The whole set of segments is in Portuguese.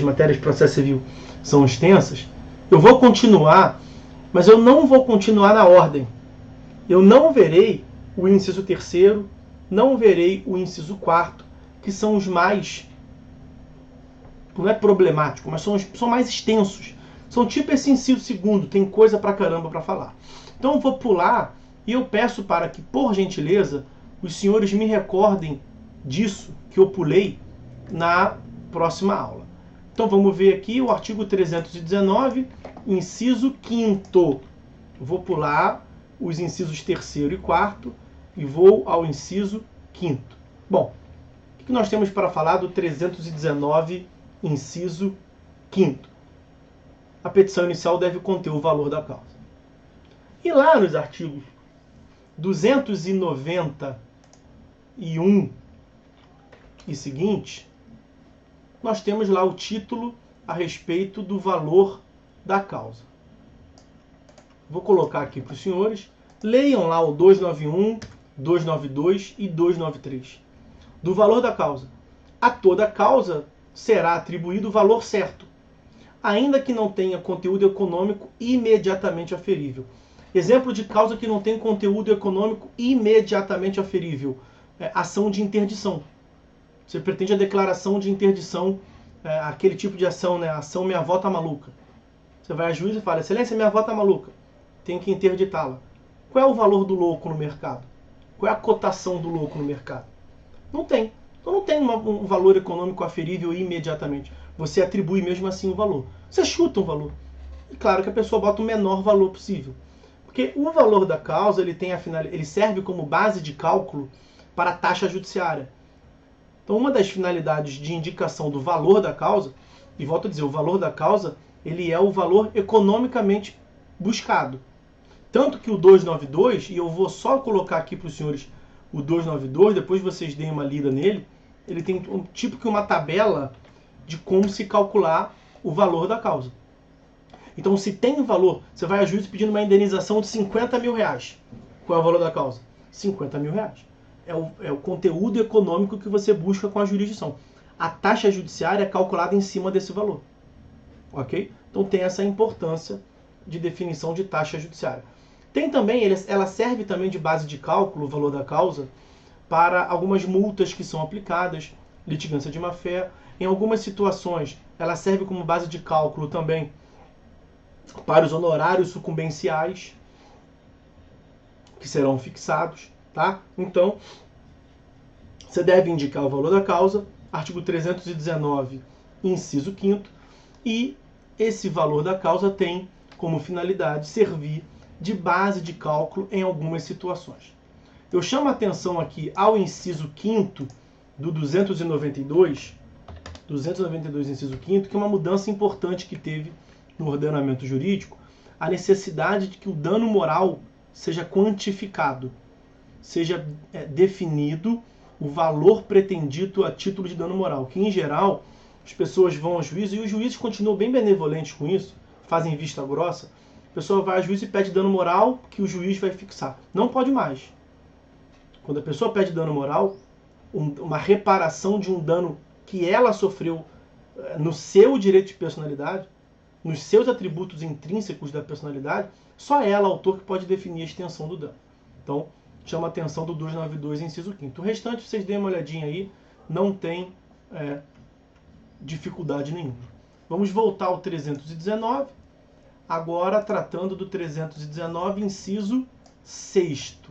matérias de processo civil são extensas, eu vou continuar, mas eu não vou continuar na ordem. Eu não verei o inciso 3º, não verei o inciso 4º, que são os mais, não é problemático, mas são mais extensos. São tipo esse inciso 2º, tem coisa pra caramba para falar. Então eu vou pular e eu peço para que, por gentileza, os senhores me recordem disso que eu pulei na próxima aula. Então vamos ver aqui o artigo 319, inciso 5º. Vou pular os incisos 3º e 4º e vou ao inciso 5º. Bom, o que nós temos para falar do 319, inciso 5º? A petição inicial deve conter o valor da causa. E lá nos artigos 291 e seguinte, nós temos lá o título a respeito do valor da causa. Vou colocar aqui para os senhores. Leiam lá o 291, 292 e 293. Do valor da causa. A toda causa será atribuído o valor certo, ainda que não tenha conteúdo econômico imediatamente aferível. Exemplo de causa que não tem conteúdo econômico imediatamente aferível. Ação de interdição. Você pretende a declaração de interdição, aquele tipo de ação, né? Ação minha avó tá maluca. Você vai a juiz e fala, excelência, minha avó tá maluca. Tem que interditá-la. Qual é o valor do louco no mercado? Qual é a cotação do louco no mercado? Não tem. Então não tem um valor econômico aferível imediatamente. Você atribui mesmo assim o valor. Você chuta um valor. E claro que a pessoa bota o menor valor possível. Porque o valor da causa ele serve como base de cálculo para a taxa judiciária. Então uma das finalidades de indicação do valor da causa, e volto a dizer, o valor da causa ele é o valor economicamente buscado. Tanto que o 292, e eu vou só colocar aqui para os senhores o 292, depois vocês deem uma lida nele, ele tem um tipo que uma tabela de como se calcular o valor da causa. Então, se tem um valor, você vai a juízo pedindo uma indenização de 50 mil reais. Qual é o valor da causa? 50 mil reais. É o conteúdo econômico que você busca com a jurisdição. A taxa judiciária é calculada em cima desse valor. Ok? Então, tem essa importância de definição de taxa judiciária. Tem também, ela serve também de base de cálculo, o valor da causa, para algumas multas que são aplicadas, litigância de má-fé. Em algumas situações, ela serve como base de cálculo também para os honorários sucumbenciais, que serão fixados, tá? Então, você deve indicar o valor da causa, artigo 319, inciso 5º, e esse valor da causa tem como finalidade servir de base de cálculo em algumas situações. Eu chamo a atenção aqui ao inciso 5º do 292 inciso 5º, que é uma mudança importante que teve no ordenamento jurídico, a necessidade de que o dano moral seja quantificado, seja definido o valor pretendido a título de dano moral, que em geral as pessoas vão ao juízo, e os juízes continuam bem benevolentes com isso, fazem vista grossa, a pessoa vai ao juízo e pede dano moral que o juiz vai fixar. Não pode mais. Quando a pessoa pede dano moral, uma reparação de um dano que ela sofreu no seu direito de personalidade, nos seus atributos intrínsecos da personalidade, só ela, autor, que pode definir a extensão do dano. Então, chama a atenção do 292, inciso 5º. O restante, vocês deem uma olhadinha aí, não tem dificuldade nenhuma. Vamos voltar ao 319, agora tratando do 319, inciso 6º.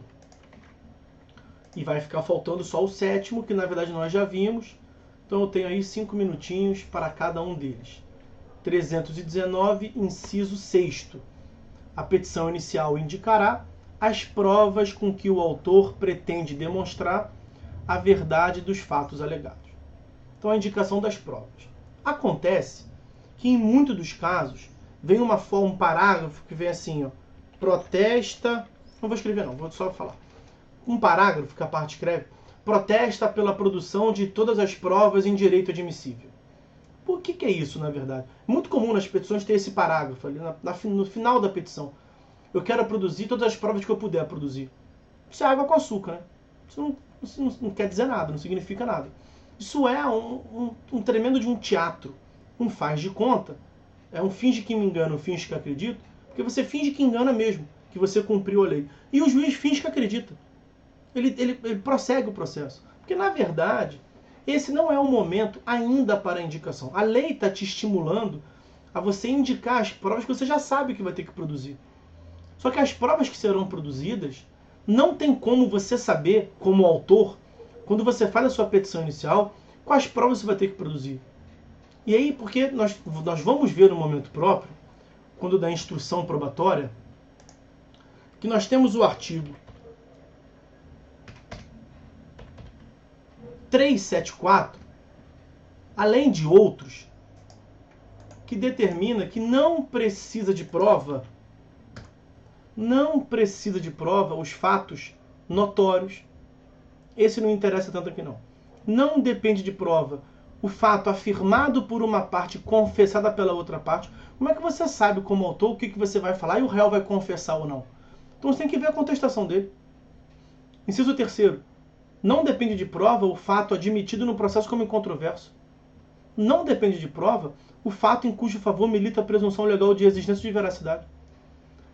E vai ficar faltando só o 7º, que na verdade nós já vimos. Então eu tenho aí 5 minutinhos para cada um deles. 319, inciso 6º. A petição inicial indicará as provas com que o autor pretende demonstrar a verdade dos fatos alegados. Então, a indicação das provas. Acontece que, em muitos dos casos, vem um parágrafo que vem assim, ó, protesta... Não vou escrever não, vou só falar. Um parágrafo que a parte escreve, protesta pela produção de todas as provas em direito admissível. Por que é isso, na verdade? É muito comum nas petições ter esse parágrafo ali no final da petição. Eu quero produzir todas as provas que eu puder produzir. Isso é água com açúcar, né? Isso não quer dizer nada, não significa nada. Isso é um tremendo de um teatro um faz de conta, é um finge que me engana, um finge que acredito, porque você finge que engana mesmo, que você cumpriu a lei. E o juiz finge que acredita. Ele prossegue o processo. Porque, na verdade, esse não é o momento ainda para a indicação. A lei está te estimulando a você indicar as provas que você já sabe que vai ter que produzir. Só que as provas que serão produzidas, não tem como você saber, como autor, quando você faz a sua petição inicial, quais provas você vai ter que produzir. E aí, porque nós vamos ver no momento próprio, quando da instrução probatória, que nós temos o artigo 374, além de outros, que determina que não precisa de prova os fatos notórios. Esse não interessa tanto aqui não. Não depende de prova o fato afirmado por uma parte confessada pela outra parte. Como é que você sabe, como autor, o que você vai falar e o réu vai confessar ou não? Então você tem que ver a contestação dele. Inciso 3º. Não depende de prova o fato admitido no processo como incontroverso. Não depende de prova o fato em cujo favor milita a presunção legal de existência de veracidade.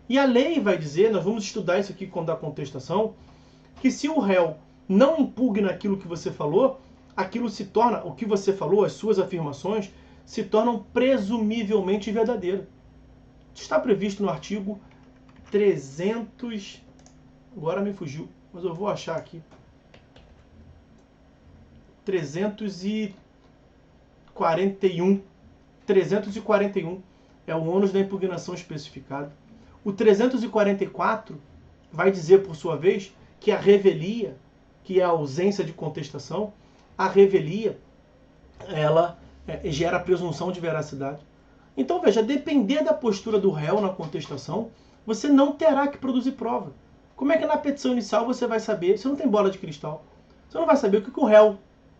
E a lei vai dizer, nós vamos estudar isso aqui quando dá contestação, que se o réu não impugna aquilo que você falou, aquilo se torna, o que você falou, as suas afirmações, se tornam presumivelmente verdadeiras. Está previsto no artigo 300... Agora me fugiu, mas eu vou achar aqui. 341. 341 é o ônus da impugnação especificado. O 344 vai dizer, por sua vez, que a revelia, que é a ausência de contestação, a revelia, ela gera a presunção de veracidade. Então, veja, depender da postura do réu na contestação, você não terá que produzir prova. Como é que na petição inicial você vai saber? Você não tem bola de cristal. Você não vai saber o que o réu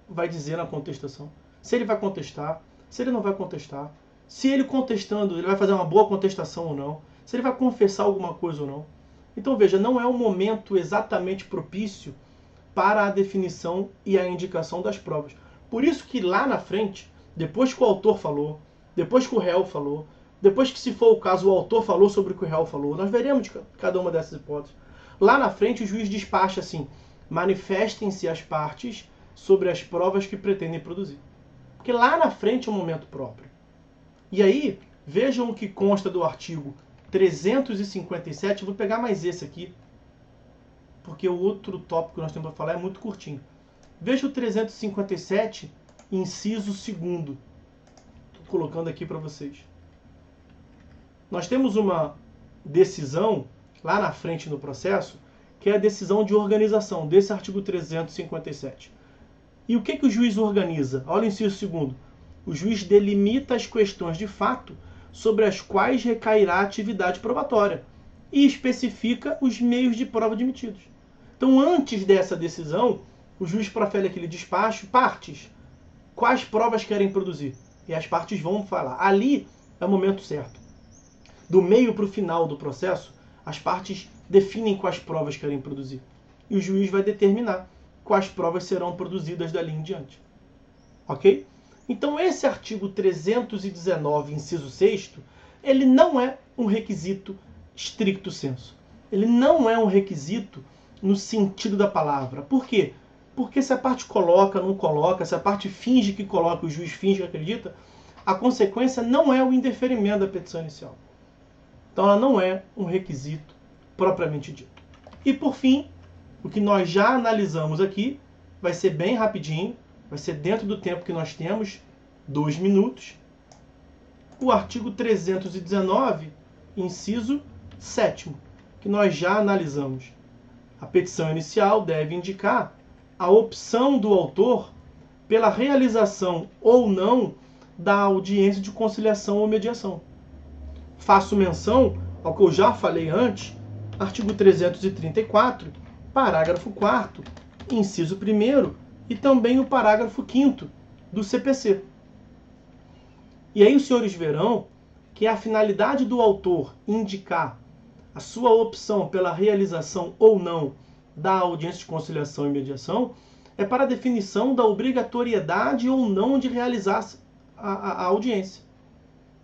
vai dizer na contestação. Se ele vai contestar, se ele não vai contestar. Se ele contestando, ele vai fazer uma boa contestação ou não. Se ele vai confessar alguma coisa ou não. Então, veja, não é um momento exatamente propício para a definição e a indicação das provas. Por isso que lá na frente, depois que o autor falou, depois que o réu falou, depois que, se for o caso, o autor falou sobre o que o réu falou, nós veremos de cada uma dessas hipóteses. Lá na frente, o juiz despacha assim: manifestem-se as partes sobre as provas que pretendem produzir. Porque lá na frente é um momento próprio. E aí, vejam o que consta do artigo 357. Vou pegar mais esse aqui, porque o outro tópico que nós temos para falar é muito curtinho. Veja o 357, inciso 2º. Estou colocando aqui para vocês. Nós temos uma decisão lá na frente no processo, que é a decisão de organização desse artigo 357. E o que o juiz organiza? Olha o inciso 2º. O juiz delimita as questões de fato sobre as quais recairá a atividade probatória e especifica os meios de prova admitidos. Então, antes dessa decisão, o juiz profere aquele despacho, partes, quais provas querem produzir. E as partes vão falar. Ali é o momento certo. Do meio para o final do processo, as partes definem quais provas querem produzir. E o juiz vai determinar quais provas serão produzidas dali em diante. Ok? Então, esse artigo 319, inciso 6º, ele não é um requisito stricto sensu. Ele não é um requisito no sentido da palavra. Por quê? Porque se a parte coloca, não coloca, se a parte finge que coloca, o juiz finge que acredita, a consequência não é o indeferimento da petição inicial. Então, ela não é um requisito propriamente dito. E, por fim, o que nós já analisamos aqui vai ser bem rapidinho, vai ser dentro do tempo que nós temos, 2 minutos. O artigo 319, inciso 7º, que nós já analisamos. A petição inicial deve indicar a opção do autor pela realização ou não da audiência de conciliação ou mediação. Faço menção ao que eu já falei antes, artigo 334, parágrafo 4º, inciso 1º, e também o parágrafo 5º do CPC. E aí os senhores verão que a finalidade do autor indicar a sua opção pela realização ou não da audiência de conciliação e mediação é para a definição da obrigatoriedade ou não de realizar a audiência.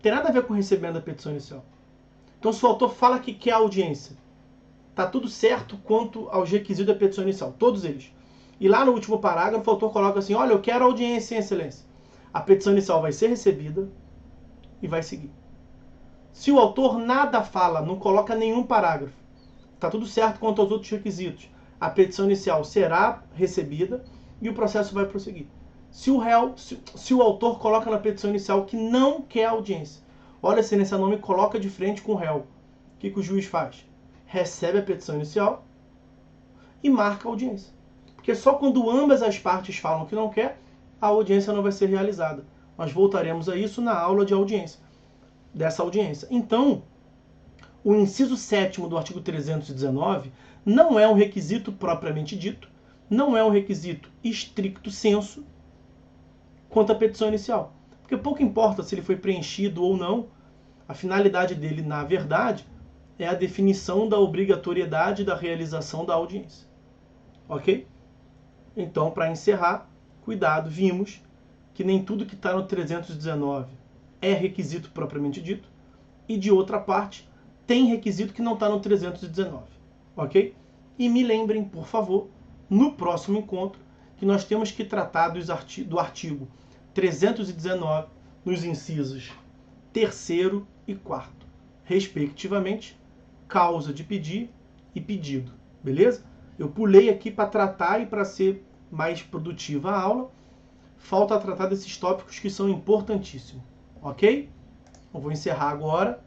tem nada a ver com recebendo a petição inicial. Então, se o autor fala que quer audiência, está tudo certo quanto aos requisitos da petição inicial, todos eles. E lá no último parágrafo, o autor coloca assim, olha, eu quero audiência, excelência. A petição inicial vai ser recebida e vai seguir. Se o autor nada fala, não coloca nenhum parágrafo, está tudo certo quanto aos outros requisitos, a petição inicial será recebida e o processo vai prosseguir. Se o autor coloca na petição inicial que não quer audiência, olha, excelência, não me coloca de frente com o réu, o que o juiz faz? Recebe a petição inicial e marca a audiência. Porque só quando ambas as partes falam que não quer, a audiência não vai ser realizada. Nós voltaremos a isso na aula de audiência, dessa audiência. Então, o inciso 7º do artigo 319 não é um requisito propriamente dito, não é um requisito stricto sensu quanto à petição inicial. Porque pouco importa se ele foi preenchido ou não, a finalidade dele, na verdade, é a definição da obrigatoriedade da realização da audiência. Ok? Então, para encerrar, cuidado, vimos que nem tudo que está no 319 é requisito propriamente dito, e de outra parte, tem requisito que não está no 319. Ok? E me lembrem, por favor, no próximo encontro, que nós temos que tratar do artigo 319, nos incisos 3º e 4º, respectivamente, causa de pedir e pedido. Beleza? Eu pulei aqui para tratar e para ser mais produtiva a aula. Falta tratar desses tópicos que são importantíssimos. Ok? Eu vou encerrar agora.